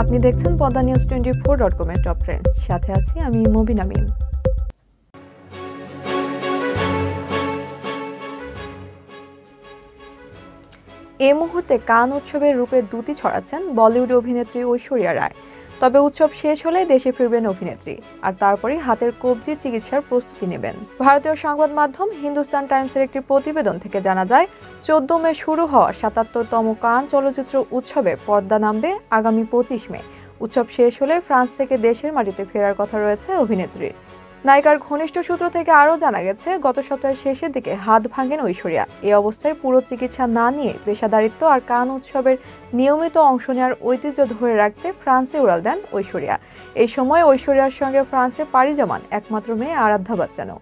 আপনি দেখছেন Padma news 24.com এর টপ ট্রেন্ড। সাথে আছি আমি মুবিনা মিম। এই মুহূর্তে কান উৎসবের রূপে দুটি ছড়াচ্ছেন বলিউড অভিনেত্রী ঐশ্বরিয়া রায়। তবে উৎসব শেষ হলে দেশে ফিরবেন অভিনেত্রী, আর তারপরে হাতের কবজির চিকিৎসার প্রস্তুতি নেবেন। ভারতীয় সংবাদ মাধ্যম হিন্দুস্তান টাইমসের একটি প্রতিবেদন থেকে জানা যায়, 14 মে শুরু হওয়া 77তম কান চলচ্চিত্র উৎসবে পর্দা নামবে আগামী 25 মে। উৎসব শেষ হলে ফ্রান্স থেকে দেশের মাটিতে ফেরার কথা রয়েছে অভিনেত্রীর। নায়িকার ঘনিষ্ঠ সূত্র থেকে আরও জানা গেছে, গত সপ্তাহের শেষের দিকে হাত ভাঙেন ঐশ্বরিয়া। এই অবস্থায় পুরো চিকিৎসা না নিয়ে পেশাদারিত্ব আর কান উৎসবের নিয়মিত অংশ নেওয়ার ঐতিহ্য ধরে রাখতে ফ্রান্সে উড়াল দেন ঐশ্বরিয়া। এই সময় ঐশ্বরিয়ার সঙ্গে ফ্রান্সে পাড়ি জমান একমাত্র মেয়ে আরাধ্যা বাচ্চানও।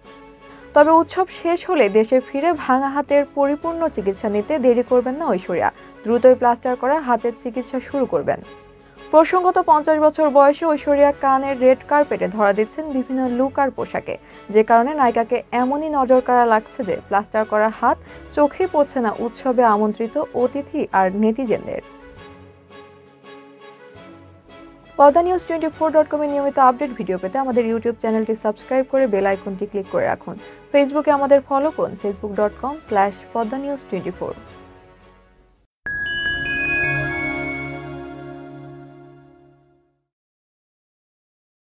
তবে উৎসব শেষ হলে দেশে ফিরে ভাঙা হাতের পরিপূর্ণ চিকিৎসা নিতে দেরি করবেন না ঐশ্বরিয়া। দ্রুতই প্লাস্টার করা হাতের চিকিৎসা শুরু করবেন। প্রসঙ্গত 50 বছর বয়সে ঐশ্বরিয়া কানের রেড কার্পেটে ধরা দিচ্ছেন বিভিন্ন লুক আর পোশাকে, যে কারণে নায়িকাকে এমনই নজর কাড়া লাগছে যে প্লাস্টার করা হাত চোখেই পড়ছে না উৎসবে আমন্ত্রিত অতিথি আর নেটিজেনদের। পদ্মা নিউজ 24.com এর নিয়মিত আপডেট ভিডিও পেতে আমাদের ইউটিউব চ্যানেলটি সাবস্ক্রাইব করে বেল আইকনটি ক্লিক করে রাখুন। ফেসবুকে আমাদের ফলো করুন facebook.com/poddanews24।